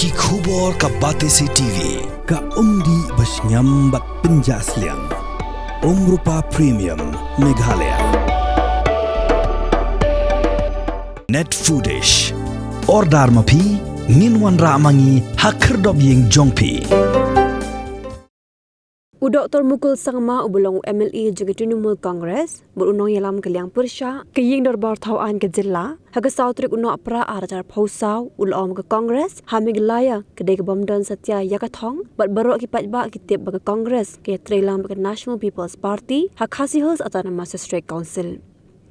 Ki khubor ka Batesi TV ka umdi basnyam bat penjaslian Rupa Premium Meghalaya Net Foodish Ordar mapi Nginwan ramangi Hakerdob ying jongpi Dr. Mukul Sangma ubulong MLE juga Trinamool Congress berunong yalam kaliang Persha kiying darbar tauan ke jilla haga sautrik unok pra arajar phosau ulom ke Congress ha Meghalaya kedai ke bomdon satya yaka Thong bat barok ki pajba kitip baga Congress ke Ïatrei lam ke National People's Party ha khasi hos Autonomous State Council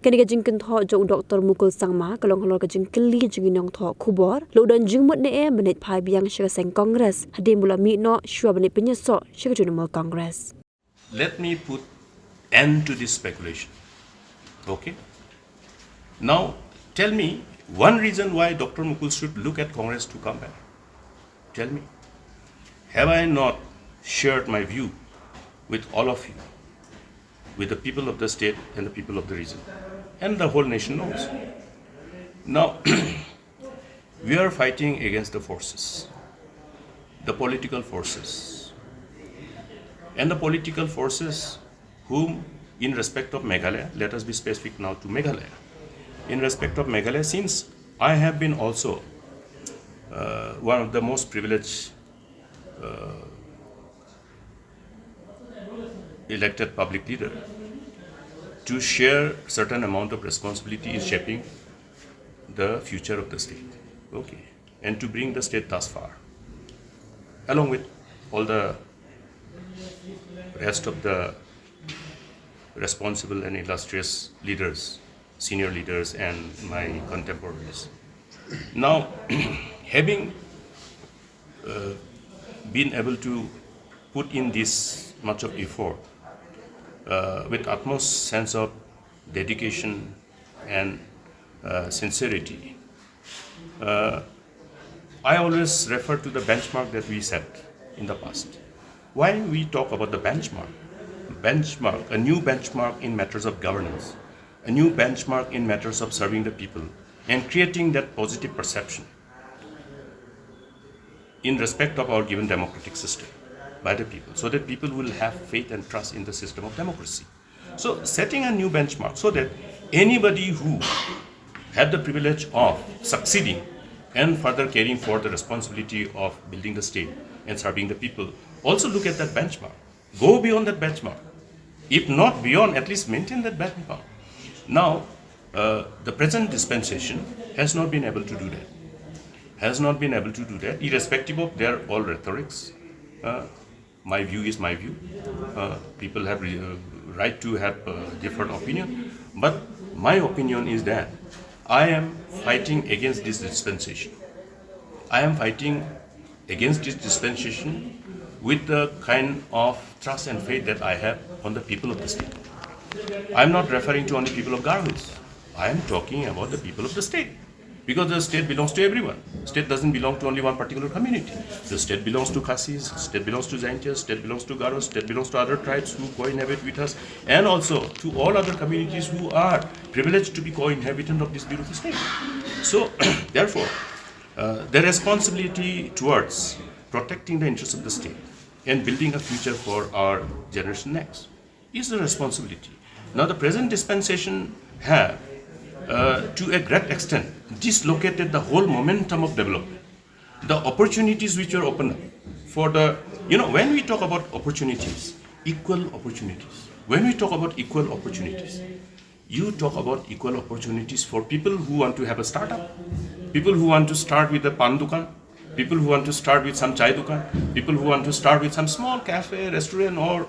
kini ke jingkin tho jo Dr. Mukul Sangma kalong halor ke jingkeli jinginong tho khubor lo dan jingmut ne benit phai biang shaka seng Congress hadim bula mi no shua benit penyeso shaka Trinamool Congress. Let me put end to this speculation. Okay? Now, tell me one reason why Dr. Mukul should look at Congress to come back. Tell me. Have I not shared my view with all of you, with the people of the state and the people of the region? And the whole nation knows. Now, we are fighting against the forces, the political forces. And the political forces whom, in respect of Meghalaya, let us be specific now to Meghalaya. In respect of Meghalaya, since I have been also one of the most privileged elected public leader, to share certain amount of responsibility in shaping the future of the state, okay, and to bring the state thus far, along with all the rest of the responsible and illustrious leaders, senior leaders and my contemporaries. Now, having been able to put in this much of effort with utmost sense of dedication and sincerity, I always refer to the benchmark that we set in the past. Why we talk about the benchmark? A new benchmark in matters of governance, a new benchmark in matters of serving the people and creating that positive perception in respect of our given democratic system by the people, so that people will have faith and trust in the system of democracy. So setting a new benchmark so that anybody who had the privilege of succeeding and further carrying forward the responsibility of building the state and serving the people also look at that benchmark. Go beyond that benchmark. If not beyond, at least maintain that benchmark. Now, the present dispensation has not been able to do that. Irrespective of their all rhetorics. My view is my view. People have right to have different opinion. But my opinion is that I am fighting against this dispensation. With the kind of trust and faith that I have on the people of the state. I'm not referring to only people of Garhwals. I am talking about the people of the state. Because the state belongs to everyone. The state doesn't belong to only one particular community. The state belongs to Khadcs, the state belongs to Zaintias, the state belongs to Garos, the state belongs to other tribes who co-inhabit with us, and also to all other communities who are privileged to be co-inhabitant of this beautiful state. So, therefore, the responsibility towards protecting the interests of the state and building a future for our generation next is the responsibility. Now, the present dispensation have, to a great extent, dislocated the whole momentum of development. The opportunities which are opened up for the, when we talk about opportunities, equal opportunities. When we talk about equal opportunities, you talk about equal opportunities for people who want to have a startup, people who want to start with a pan dukan, people who want to start with some chai dukan, people who want to start with some small cafe, restaurant, or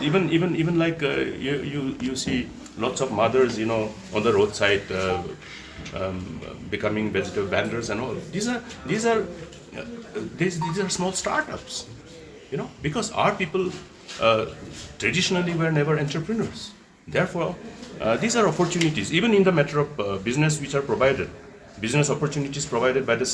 even like you see lots of mothers, on the roadside becoming vegetable vendors and all. These are small startups, because our people traditionally were never entrepreneurs. Therefore, these are opportunities, even in the matter of business which are provided. Business opportunities provided by the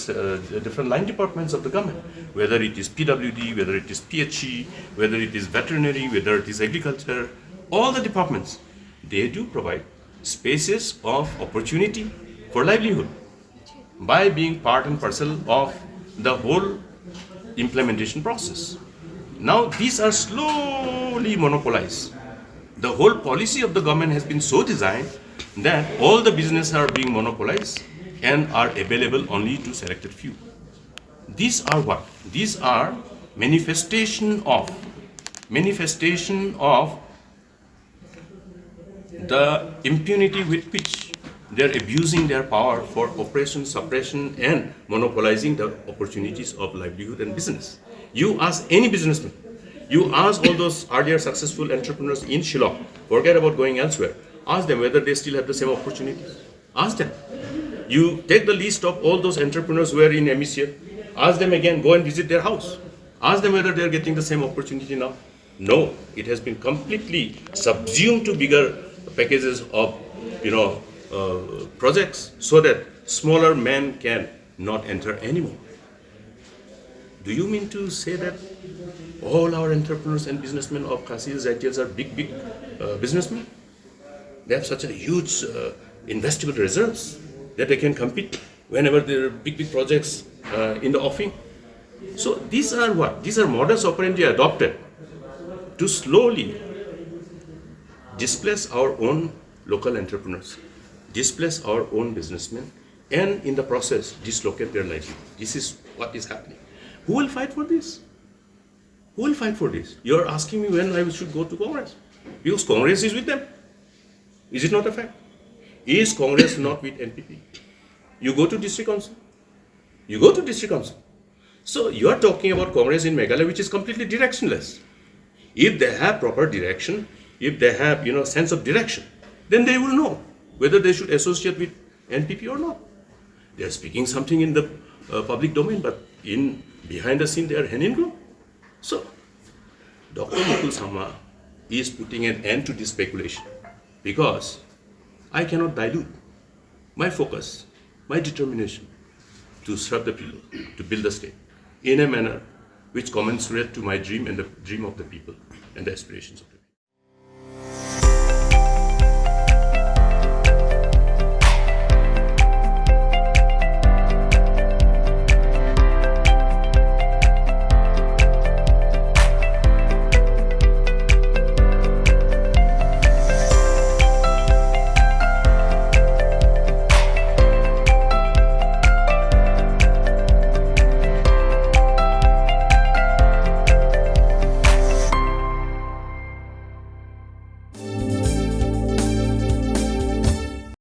different line departments of the government, whether it is PWD, whether it is PHE, whether it is veterinary, whether it is agriculture, all the departments, they do provide spaces of opportunity for livelihood by being part and parcel of the whole implementation process. Now these are slowly monopolized. The whole policy of the government has been so designed that all the businesses are being monopolized and are available only to selected few. These are what? These are manifestation of the impunity with which they are abusing their power for oppression, suppression, and monopolizing the opportunities of livelihood and business. You ask any businessman, you ask all those earlier successful entrepreneurs in Shillong, forget about going elsewhere, ask them whether they still have the same opportunities. Ask them. You take the list of all those entrepreneurs who are in MECF, ask them again, go and visit their house. Ask them whether they are getting the same opportunity now. No, it has been completely subsumed to bigger packages of projects so that smaller men can not enter anymore. Do you mean to say that all our entrepreneurs and businessmen of Khadc's ITLs are big businessmen? They have such a huge investable reserves that they can compete whenever there are big projects in the offing. So these are what? These are modus operandi adopted to slowly displace our own local entrepreneurs, displace our own businessmen, and in the process dislocate their livelihood. This is what is happening. Who will fight for this? Who will fight for this? You are asking me when I should go to Congress. Because Congress is with them. Is it not a fact? Is Congress not with NPP? You go to district council. You go to district council. So you are talking about Congress in Meghalaya, which is completely directionless. If they have proper direction, if they have sense of direction, then they will know whether they should associate with NPP or not. They are speaking something in the public domain, but behind the scene they are hand in glove. So Dr. Mukul Sharma is putting an end to this speculation because I cannot dilute my focus, my determination to serve the people, to build the state in a manner which commensurate to my dream and the dream of the people and the aspirations of the people.